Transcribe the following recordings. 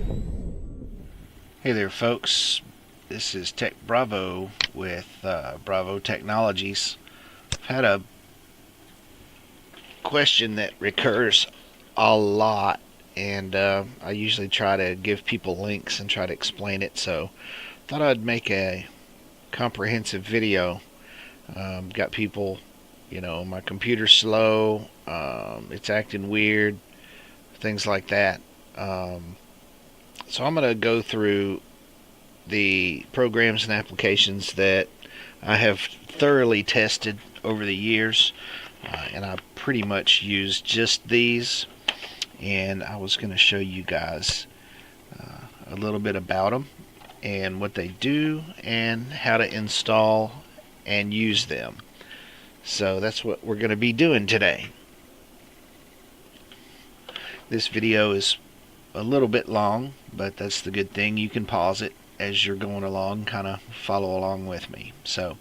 Hey there folks, this is Tech Bravo with Bravo Technologies. I've had a question that recurs a lot, and I usually try to give people links and try to explain it, so I thought I'd make a comprehensive video. Got people, my computer's slow, it's acting weird, things like that. So I'm going to go through the programs and applications that I have thoroughly tested over the years, and I pretty much use just these. And I was going to show you guys a little bit about them and what they do and how to install and use them. So that's what we're going to be doing today. This video is a little bit long, but that's the good thing. You can pause it as you're going along, kind of follow along with me. So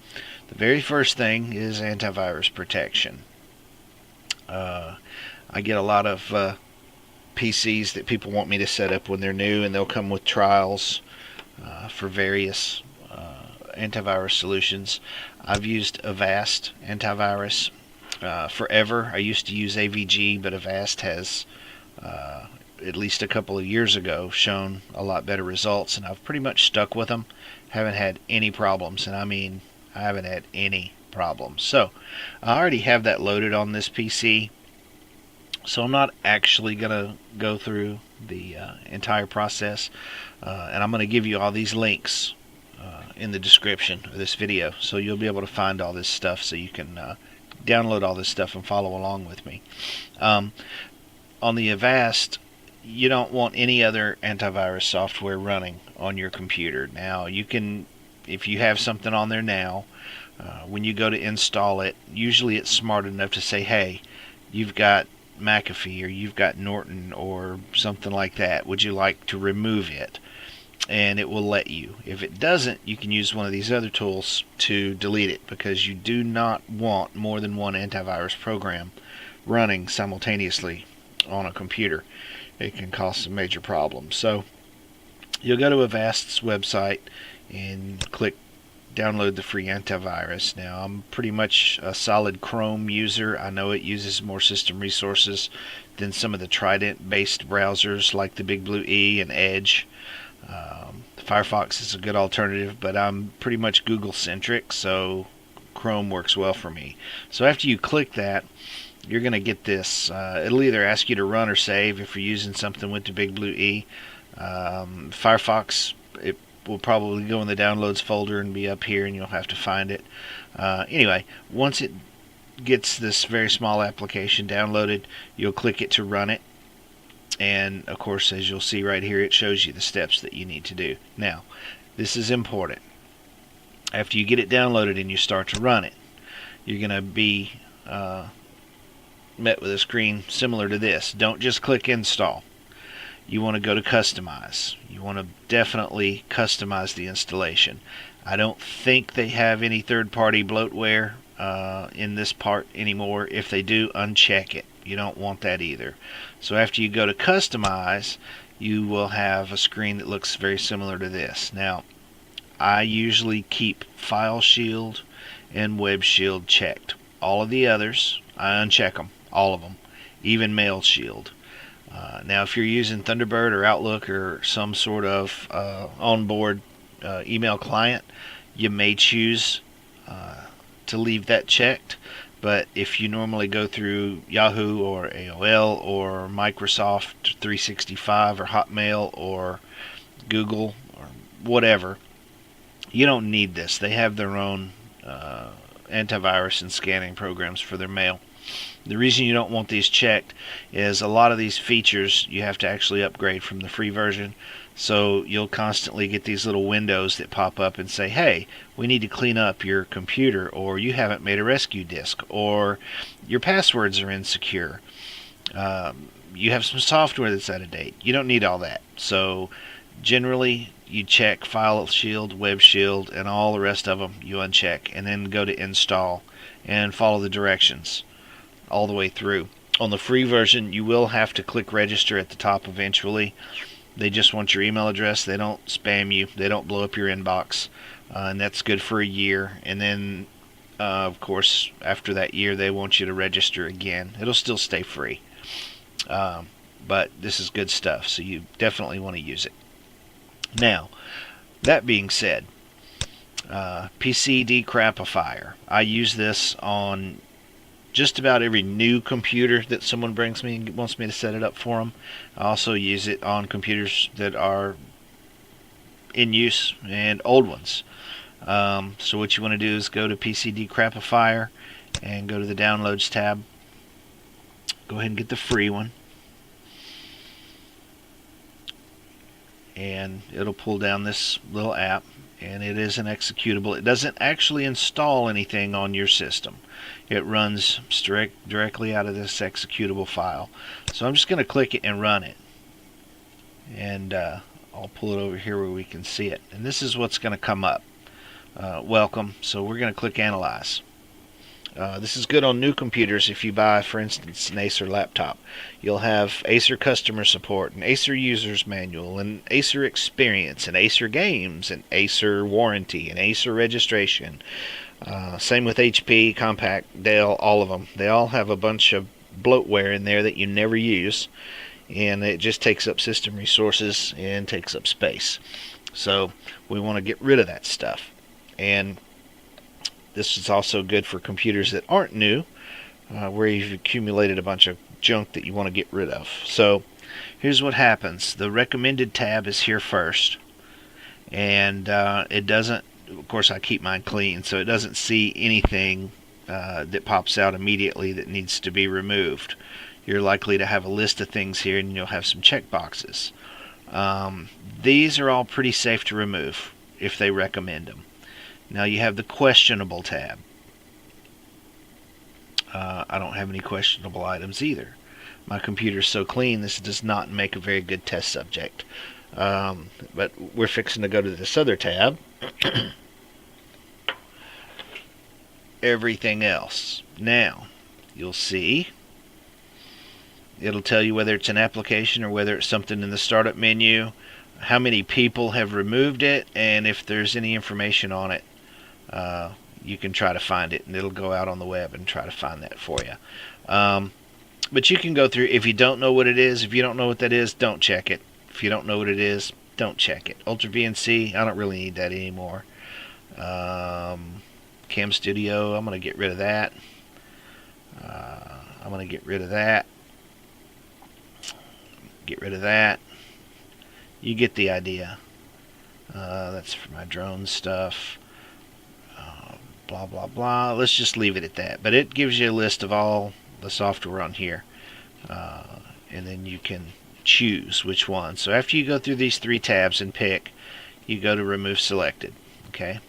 the very first thing is antivirus protection. I get a lot of PCs that people want me to set up when they're new, and they'll come with trials for various antivirus solutions. I've used Avast antivirus forever. I used to use AVG, but Avast has at least a couple of years ago shown a lot better results, and I've pretty much stuck with them. Haven't had any problems, and I mean I haven't had any problems. So I already have that loaded on this PC, so I'm not actually gonna go through the entire process, and I'm gonna give you all these links in the description of this video, so you'll be able to find all this stuff, so you can download all this stuff and follow along with me. On the Avast, you don't want any other antivirus software running on your computer. Now, you can, if you have something on there now, when you go to install it, usually it's smart enough to say, hey, you've got McAfee or you've got Norton or something like that. Would you like to remove it? And it will let you. If it doesn't, you can use one of these other tools to delete it, because you do not want more than one antivirus program running simultaneously on a computer. It can cause some major problems. So you'll go to Avast's website and click download the free antivirus. Now, I'm pretty much a solid Chrome user. I know it uses more system resources than some of the Trident based browsers like the Big Blue E and Edge. Firefox is a good alternative, but I'm pretty much Google centric, so Chrome works well for me. So after you click that, you're going to get this. It'll either ask you to run or save if you're using something with the Big Blue E. Firefox, it will probably go in the downloads folder and be up here, and you'll have to find it. Anyway, once it gets this very small application downloaded, you'll click it to run it. And of course, as you'll see right here, it shows you the steps that you need to do. Now, this is important. After you get it downloaded and you start to run it, you're going to be met with a screen similar to this. Don't just click install. You want to go to customize. You want to definitely customize the installation. I don't think they have any third-party bloatware in this part anymore. If they do, uncheck it. You don't want that either. So after you go to customize, you will have a screen that looks very similar to this. Now, I usually keep File Shield and Web Shield checked. All of the others, I uncheck them, all of them, even Mail Shield. Now, if you're using Thunderbird or Outlook or some sort of onboard email client, you may choose to leave that checked. But if you normally go through Yahoo or AOL or Microsoft 365 or Hotmail or Google or whatever, you don't need this. They have their own antivirus and scanning programs for their mail. The reason you don't want these checked is a lot of these features you have to actually upgrade from the free version. So you'll constantly get these little windows that pop up and say, hey, we need to clean up your computer, or you haven't made a rescue disk, or your passwords are insecure. You have some software that's out of date. You don't need all that. So generally, you check File Shield, Web Shield, and all the rest of them you uncheck, and then go to install and follow the directions all the way through. On the free version, you will have to click register at the top eventually. They just want your email address. They don't spam you. They don't blow up your inbox. And that's good for a year. And then, of course, after that year, they want you to register again. It'll still stay free. But this is good stuff, so you definitely want to use it. Now, that being said, PC Decrapifier. I use this on just about every new computer that someone brings me and wants me to set it up for them. I also use it on computers that are in use and old ones. So what you want to do is go to PC Decrapifier and go to the Downloads tab. Go ahead and get the free one. And it'll pull down this little app, and it is an executable. It doesn't actually install anything on your system. It runs directly out of this executable file. So I'm just going to click it and run it. And I'll pull it over here where we can see it. And this is what's going to come up. Welcome. So we're going to click Analyze. This is good on new computers. If you buy, for instance, an Acer laptop, you'll have Acer customer support, an Acer user's manual, an Acer experience, an Acer games, an Acer warranty, an Acer registration. Same with HP, Compaq, Dell, all of them. They all have a bunch of bloatware in there that you never use, and it just takes up system resources and takes up space. So we want to get rid of that stuff. And this is also good for computers that aren't new, where you've accumulated a bunch of junk that you want to get rid of. So here's what happens. The recommended tab is here first, and it doesn't, of course I keep mine clean, so it doesn't see anything that pops out immediately that needs to be removed. You're likely to have a list of things here, and you'll have some check boxes. These are all pretty safe to remove if they recommend them. Now you have the questionable tab. I don't have any questionable items either. My computer's so clean, this does not make a very good test subject. But we're fixing to go to this other tab. Everything else. Now, you'll see it'll tell you whether it's an application or whether it's something in the startup menu, how many people have removed it, and if there's any information on it. You can try to find it, and it'll go out on the web and try to find that for you. But you can go through. If you don't know what it is, if you don't know what that is, don't check it. If you don't know what it is, don't check it. Ultra VNC, I don't really need that anymore. Cam Studio, I'm going to get rid of that. I'm going to get rid of that. Get rid of that. You get the idea. That's for my drone stuff. Blah blah blah. Let's just leave it at that. But it gives you a list of all the software on here, and then you can choose which one. So after you go through these three tabs and pick, you go to Remove Selected. Okay,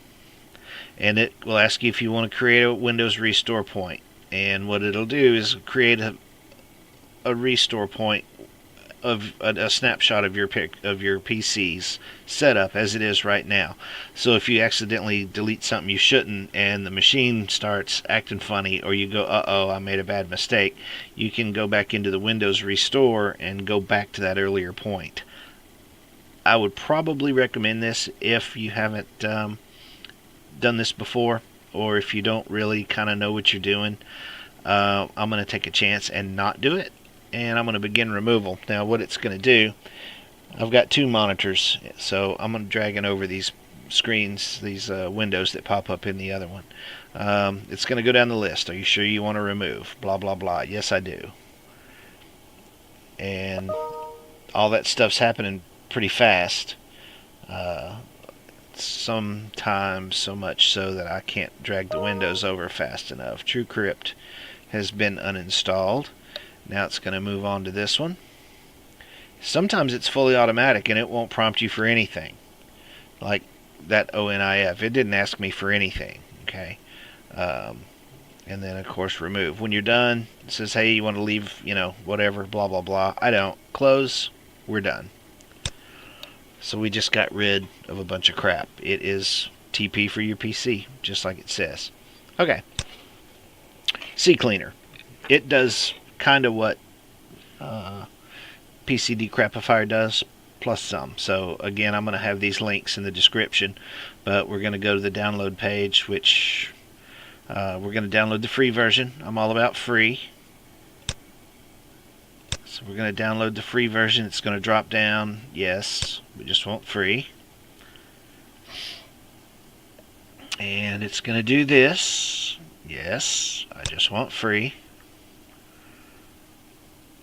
and it will ask you if you want to create a Windows restore point. And what it'll do is create a restore point of a snapshot of your PC's setup as it is right now. So if you accidentally delete something you shouldn't and the machine starts acting funny, or you go, uh-oh, I made a bad mistake, you can go back into the Windows Restore and go back to that earlier point. I would probably recommend this if you haven't done this before, or if you don't really kind of know what you're doing. I'm going to take a chance and not do it. And I'm going to begin removal. Now what it's going to do, I've got two monitors, so I'm going to drag it over these screens, these windows that pop up in the other one. It's going to go down the list. Are you sure you want to remove? Blah, blah, blah. Yes, I do. And all that stuff's happening pretty fast. Sometimes so much so that I can't drag the windows over fast enough. TrueCrypt has been uninstalled. Now it's going to move on to this one. Sometimes it's fully automatic and it won't prompt you for anything. Like that ONIF. It didn't ask me for anything. Okay. And then, of course, remove. When you're done, it says, hey, you want to leave, whatever, blah, blah, blah. I don't. Close. We're done. So we just got rid of a bunch of crap. It is TP for your PC, just like it says. Okay. CCleaner. It does kind of what PC Decrapifier does, plus some. So again, I'm going to have these links in the description, but we're going to go to the download page, which we're going to download the free version. I'm all about free. So we're going to download the free version. It's going to drop down. Yes, we just want free. And it's going to do this. Yes, I just want free.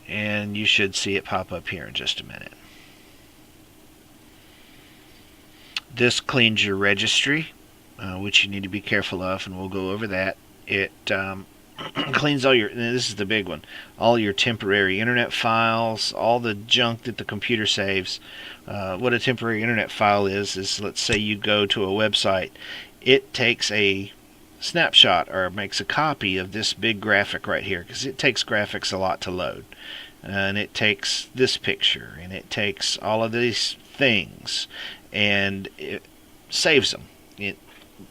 And you should see it pop up here in just a minute. This cleans your registry, which you need to be careful of, and we'll go over that. It cleans all your, and this is the big one, all your temporary internet files, all the junk that the computer saves. What a temporary internet file is let's say you go to a website, it takes a snapshot or makes a copy of this big graphic right here, because it takes graphics a lot to load, and it takes this picture, and it takes all of these things, and it saves them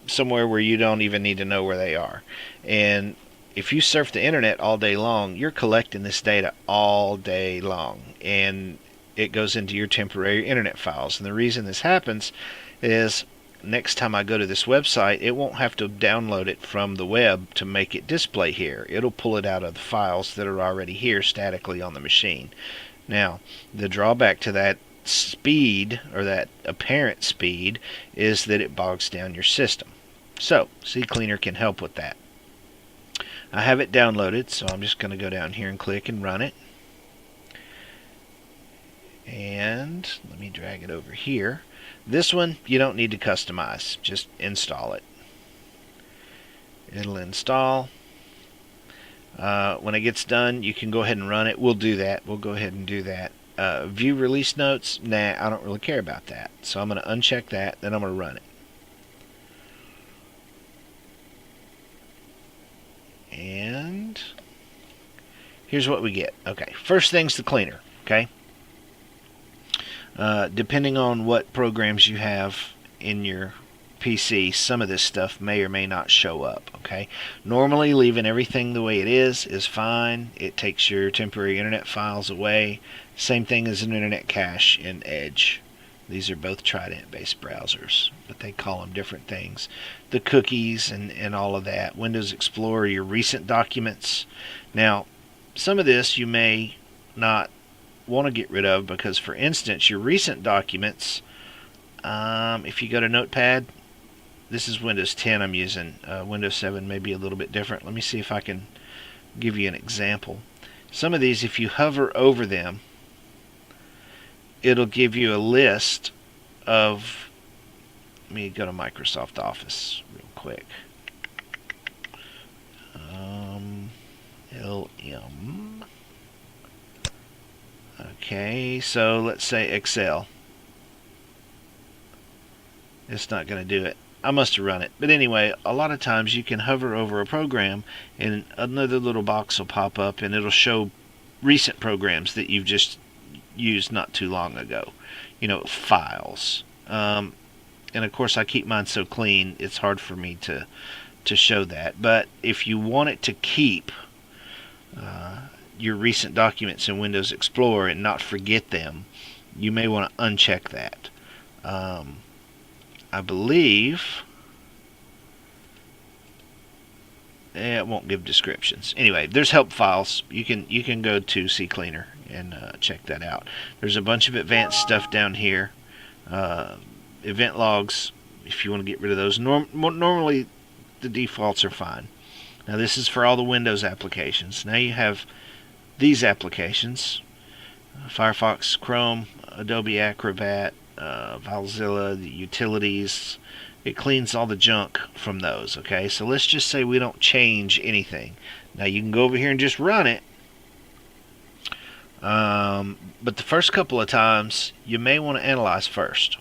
somewhere where you don't even need to know where they are. And if you surf the internet all day long, you're collecting this data all day long, and it goes into your temporary internet files. And the reason this happens is next time I go to this website, it won't have to download it from the web to make it display here. It'll pull it out of the files that are already here statically on the machine. Now, the drawback to that speed, or that apparent speed, is that it bogs down your system. So CCleaner can help with that. I have it downloaded, so I'm just going to go down here and click and run it. And let me drag it over here. This one you don't need to customize, just install it. It'll install. When it gets done, you can go ahead and run it. We'll do that. We'll go ahead and do that. View release notes, nah, I don't really care about that. So I'm going to uncheck that, then I'm going to run it. And here's what we get. Okay, first thing's the cleaner. Okay, depending on what programs you have in your PC, some of this stuff may or may not show up. Okay, normally leaving everything the way it is fine. It takes your temporary internet files away. Same thing as an internet cache in Edge. These are both Trident based browsers, but they call them different things. The cookies and all of that. Windows Explorer, your recent documents. Now, some of this you may not want to get rid of, because for instance, your recent documents, if you go to Notepad, this is Windows 10 I'm using. Windows 7 may be a little bit different. Let me see if I can give you an example. Some of these, if you hover over them, it'll give you a list of, let me go to Microsoft Office real quick. LM. Okay, so let's say Excel. It's not going to do it. I must have run it. But anyway, a lot of times you can hover over a program and another little box will pop up and it'll show recent programs that you've just used not too long ago. You know, files. And of course I keep mine so clean it's hard for me to show that. But if you want it to keep your recent documents in Windows Explorer and not forget them, you may want to uncheck that. I believe it won't give descriptions. Anyway, there's help files. You can go to CCleaner and check that out. There's a bunch of advanced stuff down here. Event logs, if you want to get rid of those. Normally the defaults are fine. Now this is for all the Windows applications. Now you have these applications: Firefox, Chrome, Adobe Acrobat, FileZilla, the utilities. It cleans all the junk from those. Okay, so let's just say we don't change anything. Now you can go over here and just run it. But the first couple of times you may want to analyze first.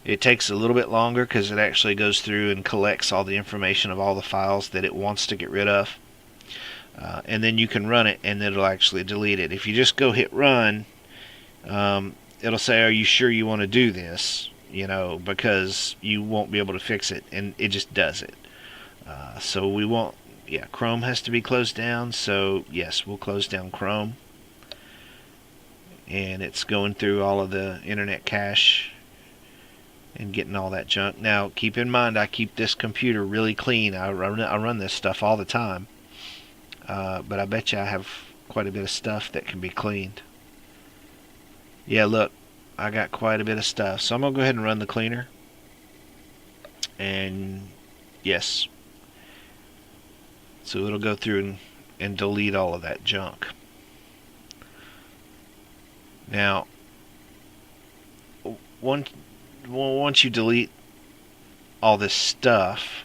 It takes a little bit longer because it actually goes through and collects all the information of all the files that it wants to get rid of. And then you can run it and it'll actually delete it. If you just go hit run, it'll say, are you sure you want to do this? You know, because you won't be able to fix it, and it just does it. So we won't, Chrome has to be closed down, so yes, we'll close down Chrome. and it's going through all of the internet cache and getting all that junk. Now, keep in mind, I keep this computer really clean. I run this stuff all the time, but I bet you I have quite a bit of stuff that can be cleaned. Yeah, look, I got quite a bit of stuff. So I'm going to go ahead and run the cleaner. And yes, so it'll go through and delete all of that junk. Now, once you delete all this stuff,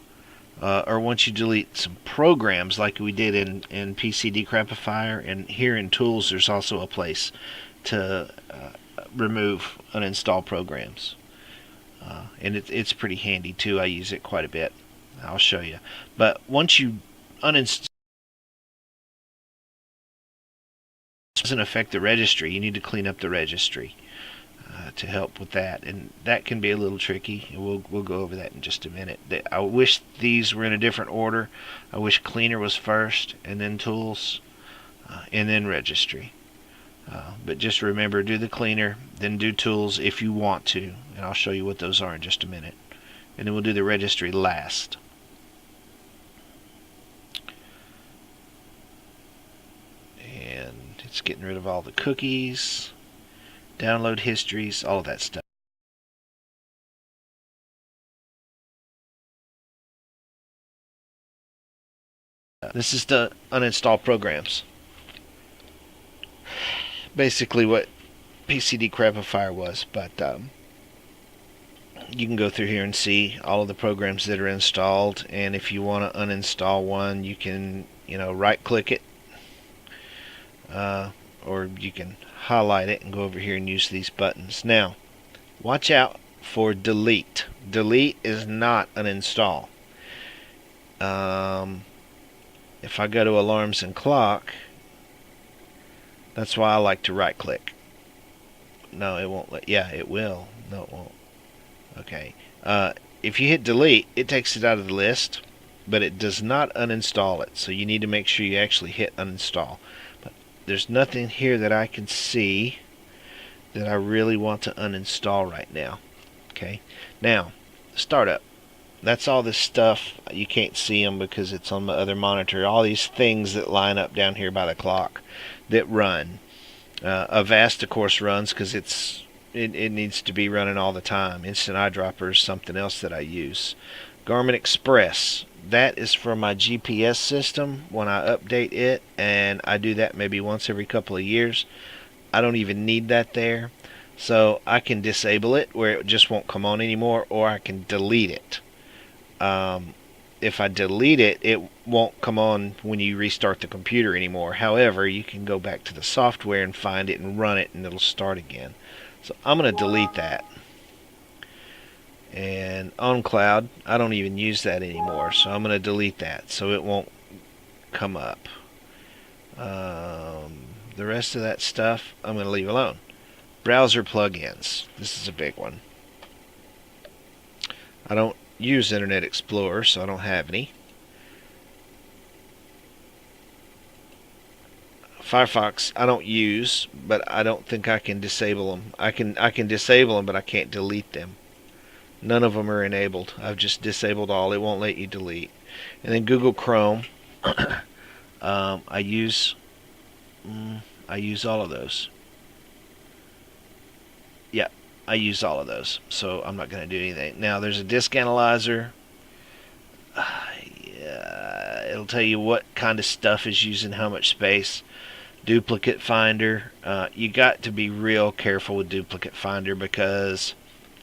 or once you delete some programs like we did in PC Decrapifier, and here in Tools there's also a place to remove uninstall programs. And it's pretty handy too. I use it quite a bit. I'll show you. But once you uninstall, it doesn't affect the registry. You need to clean up the registry to help with that, and that can be a little tricky. We'll go over that in just a minute. I wish these were in a different order. I wish cleaner was first, and then tools, and then registry. But just remember, do the cleaner, then do tools if you want to, and I'll show you what those are in just a minute. And then we'll do the registry last. And it's getting rid of all the cookies, download histories, all of that stuff. This is the uninstall programs. Basically what PC Decrapifier was, but you can go through here and see all of the programs that are installed, and if you want to uninstall one, you can, right click it, or you can highlight it and go over here and use these buttons. Now, watch out for delete. Delete is not uninstall. If I go to alarms and clock, that's why I like to right click. No, it won't let. Yeah, it will. No, it won't. Okay. If you hit delete, it takes it out of the list, but it does not uninstall it. So you need to make sure you actually hit uninstall. But there's nothing here that I can see that I really want to uninstall right now. Okay. Now, startup. That's all this stuff. You can't see them because it's on the other monitor. All these things that line up down here by the clock that run. Avast, of course, runs because it needs to be running all the time. Instant Eyedropper is something else that I use. Garmin Express, that is for my GPS system when I update it, and I do that maybe once every couple of years. I don't even need that there, so I can disable it where it just won't come on anymore, or I can delete it. If I delete it, it won't come on when you restart the computer anymore. However, you can go back to the software and find it and run it, and it'll start again. So I'm going to delete that. And OnCloud, I don't even use that anymore, so I'm going to delete that so it won't come up. The rest of that stuff I'm going to leave alone. Browser plugins. This is a big one. I don't use Internet Explorer, so I don't have any. Firefox I don't use, but I don't think I can disable them. I can disable them, but I can't delete them. None of them are enabled. I've just disabled all. It won't let you delete. And then Google Chrome. I use all of those. Yeah, I use all of those, so I'm not going to do anything. Now, there's a disk analyzer. Yeah, it'll tell you what kind of stuff is using how much space. Duplicate Finder. You got to be real careful with Duplicate Finder because,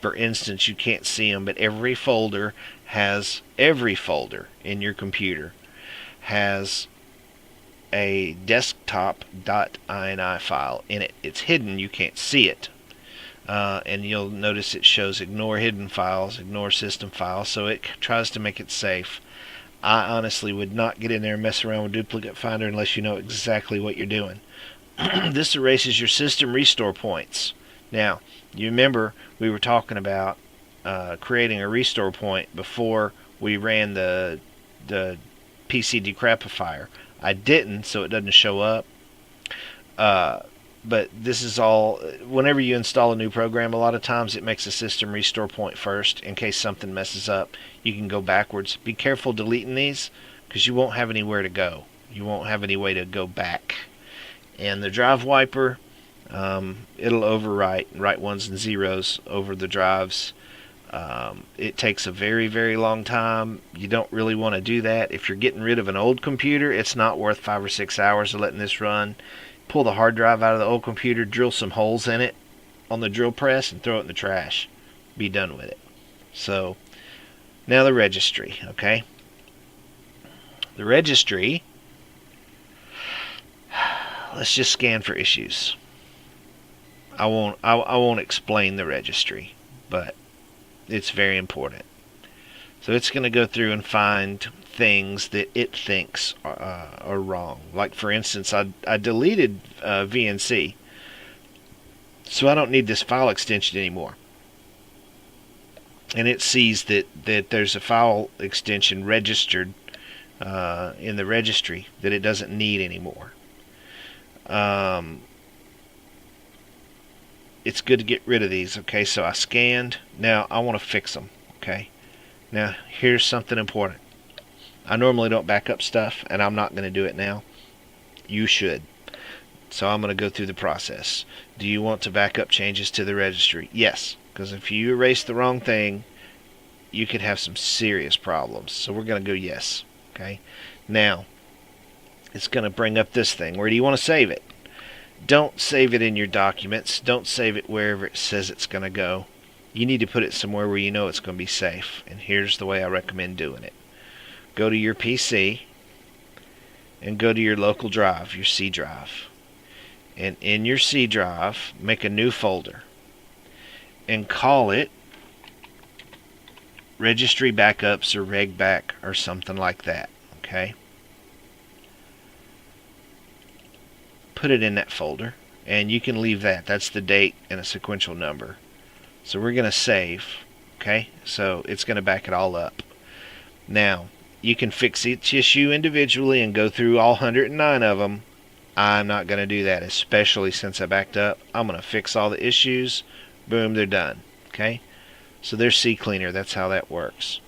for instance, you can't see them, but every folder in your computer has a desktop.ini file in it. It's hidden, you can't see it. And you'll notice it shows ignore hidden files, ignore system files, so it tries to make it safe. I honestly would not get in there and mess around with Duplicate Finder unless you know exactly what you're doing. This erases your system restore points. Now, you remember we were talking about creating a restore point before we ran the PC Decrapifier. I didn't, so it doesn't show up. But this is all, whenever you install a new program, a lot of times it makes a system restore point first in case something messes up. You can go backwards. Be careful deleting these because you won't have anywhere to go. You won't have any way to go back. And the drive wiper, it'll overwrite, write ones and zeros over the drives. It takes a very, very long time. You don't really want to do that. If you're getting rid of an old computer, it's not worth 5 or 6 hours of letting this run. Pull the hard drive out of the old computer, drill some holes in it on the drill press, and throw it in the trash. Be done with it. So, now the registry, okay? The registry, let's just scan for issues. I won't explain the registry, but it's very important. So it's going to go through and find things that it thinks are wrong. Like, for instance, I deleted VNC, so I don't need this file extension anymore. And it sees that there's a file extension registered in the registry that it doesn't need anymore. It's good to get rid of these. Okay, so I scanned. Now I want to fix them. Okay, now here's something important. I normally don't back up stuff, and I'm not going to do it now. You should. So I'm going to go through the process. Do you want to back up changes to the registry? Yes, because if you erase the wrong thing, you could have some serious problems. So we're going to go yes. Okay, now it's going to bring up this thing. Where do you want to save it? Don't save it in your documents. Don't save it wherever it says it's going to go. You need to put it somewhere where you know it's going to be safe. And here's the way I recommend doing it. Go to your PC and go to your local drive, your C drive. And in your C drive, make a new folder and call it Registry Backups or RegBack or something like that. Okay? Put it in that folder, and you can leave that. That's the date and a sequential number. So we're going to save. Okay? So it's going to back it all up. Now, you can fix each issue individually and go through all 109 of them. I'm not going to do that, especially since I backed up. I'm going to fix all the issues. Boom, they're done. Okay? So there's CCleaner. That's how that works.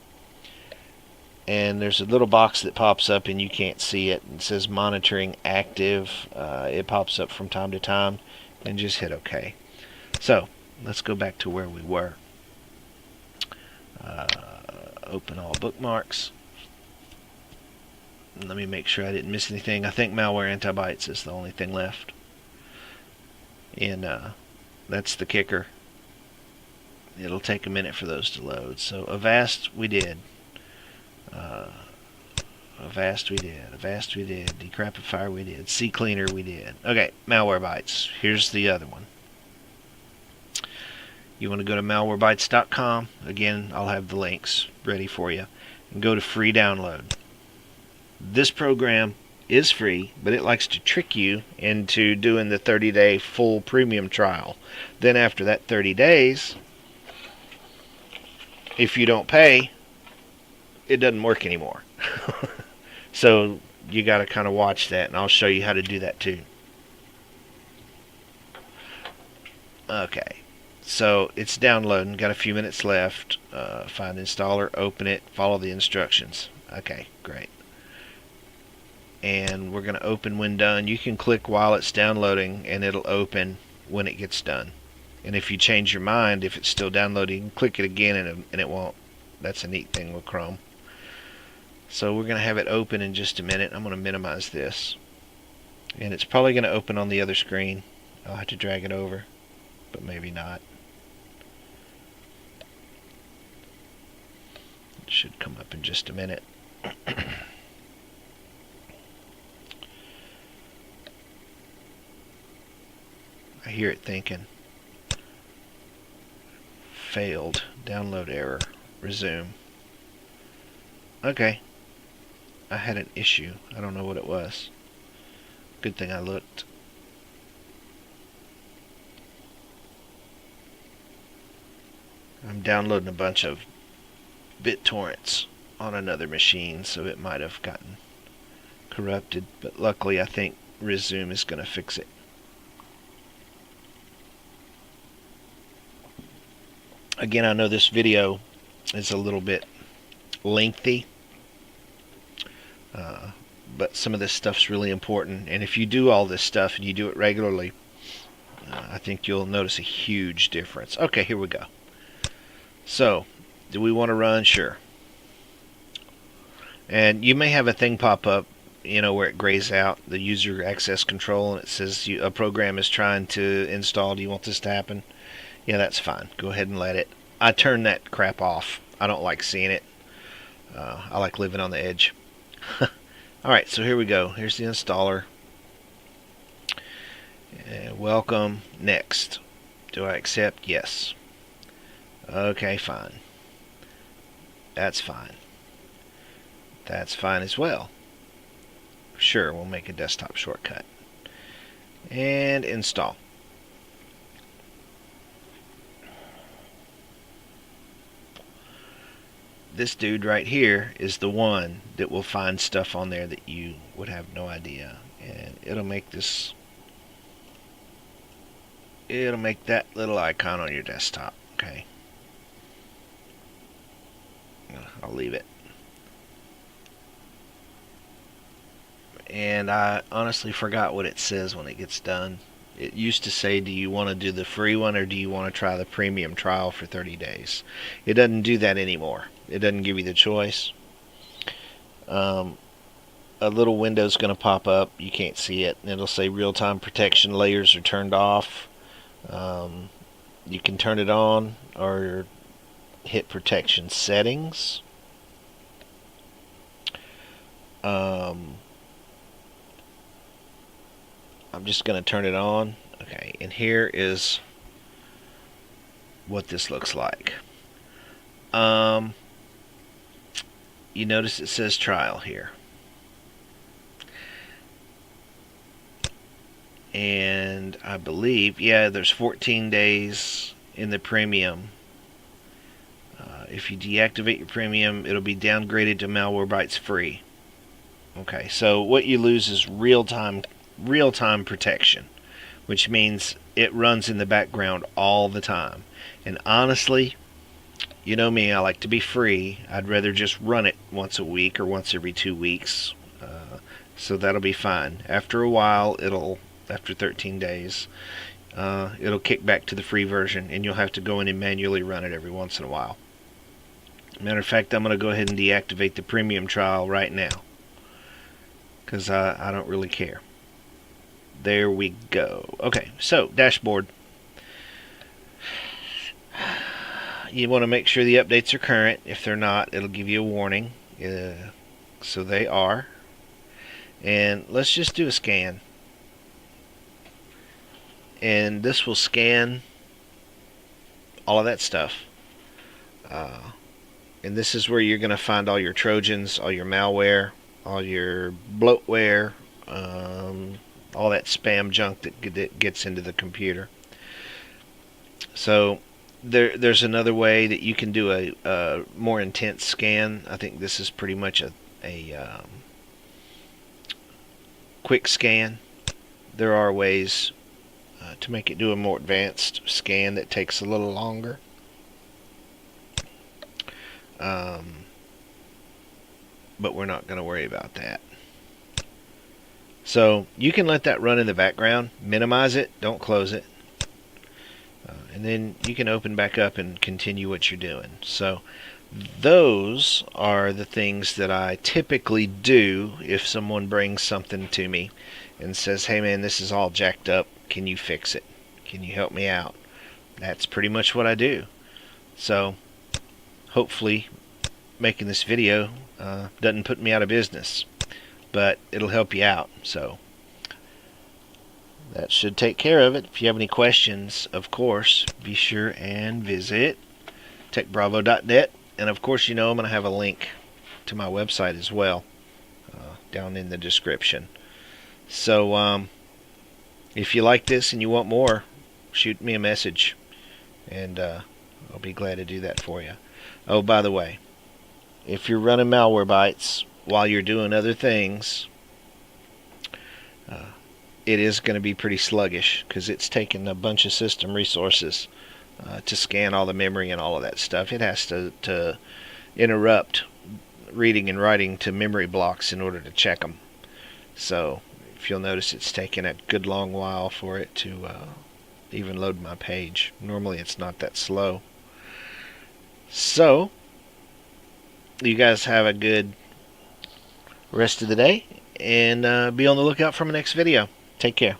And there's a little box that pops up and you can't see it. It says monitoring active. It pops up from time to time. And just hit OK. So let's go back to where we were. Open all bookmarks. Let me make sure I didn't miss anything. I think Malware Antibytes is the only thing left. And that's the kicker. It'll take a minute for those to load. So Avast we did. Avast we did. Avast we did. Decrapifier we did. CCleaner we did. Okay, Malwarebytes. Here's the other one. You want to go to malwarebytes.com. Again, I'll have the links ready for you. And go to free download. This program is free, but it likes to trick you into doing the 30-day full premium trial. Then after that 30 days, if you don't pay, it doesn't work anymore. So you got to kind of watch that, and I'll show you how to do that too. Okay, so it's downloading. Got a few minutes left. Find installer, open it, follow the instructions. Okay, great. And we're going to open when done. You can click while it's downloading, and it'll open when it gets done. And if you change your mind, if it's still downloading, you can click it again and it won't. That's a neat thing with Chrome. So we're going to have it open in just a minute. I'm going to minimize this. And it's probably going to open on the other screen. I'll have to drag it over, but maybe not. It should come up in just a minute. I hear it thinking. Failed. Download error. Resume. Okay. I had an issue. I don't know what it was. Good thing I looked. I'm downloading a bunch of BitTorrents on another machine, so it might have gotten corrupted. But luckily, I think Resume is going to fix it. Again, I know this video is a little bit lengthy, but some of this stuff's really important. And if you do all this stuff and you do it regularly, I think you'll notice a huge difference. Okay, here we go. So, do we want to run? Sure. And you may have a thing pop up, where it grays out, the user access control, and it says a program is trying to install. Do you want this to happen? Yeah, that's fine. Go ahead and let it. I turn that crap off. I don't like seeing it. I like living on the edge. Alright, so here we go. Here's the installer. Welcome. Next. Do I accept? Yes. Okay, fine. That's fine. That's fine as well. Sure, we'll make a desktop shortcut. And install. This dude right here is the one that will find stuff on there that you would have no idea. And it'll make that little icon on your desktop. Okay. I'll leave it. And I honestly forgot what it says when it gets done. It used to say, do you want to do the free one or do you want to try the premium trial for 30 days? It doesn't do that anymore. It doesn't give you the choice. A little window's going to pop up. You can't see it. And it'll say real-time protection layers are turned off. You can turn it on or hit protection settings. I'm just going to turn it on. Okay, and here is what this looks like. You notice it says trial here. And I believe, yeah, there's 14 days in the premium. If you deactivate your premium, it'll be downgraded to Malwarebytes free. Okay, so what you lose is real-time protection, which means it runs in the background all the time. And honestly, you know me, I like to be free. I'd rather just run it once a week or once every 2 weeks. So that'll be fine. After a while, after 13 days, it'll kick back to the free version, and you'll have to go in and manually run it every once in a while. Matter of fact, I'm going to go ahead and deactivate the premium trial right now, because I don't really care. There we go. Okay, so dashboard. You want to make sure the updates are current. If they're not, it'll give you a warning. So they are. And let's just do a scan. And this will scan all of that stuff. And this is where you're going to find all your Trojans, all your malware, all your bloatware, all that spam junk that gets into the computer. So there's another way that you can do a more intense scan. I think this is pretty much a quick scan. There are ways to make it do a more advanced scan that takes a little longer. But we're not going to worry about that. So you can let that run in the background, minimize it, don't close it, and then you can open back up and continue what you're doing. So those are the things that I typically do if someone brings something to me and says, hey man, this is all jacked up, can you fix it? Can you help me out? That's pretty much what I do. So hopefully making this video doesn't put me out of business, but it'll help you out. So that should take care of it. If you have any questions, of course, be sure and visit techbravo.net. And of course, I'm going to have a link to my website as well down in the description. So if you like this and you want more, shoot me a message, and I'll be glad to do that for you. Oh, by the way, if you're running Malwarebytes while you're doing other things, it is going to be pretty sluggish because it's taking a bunch of system resources to scan all the memory and all of that stuff. It has to interrupt reading and writing to memory blocks in order to check them. So if you'll notice, it's taken a good long while for it to even load my page. Normally it's not that slow. So you guys have a good rest of the day, and be on the lookout for my next video. Take care.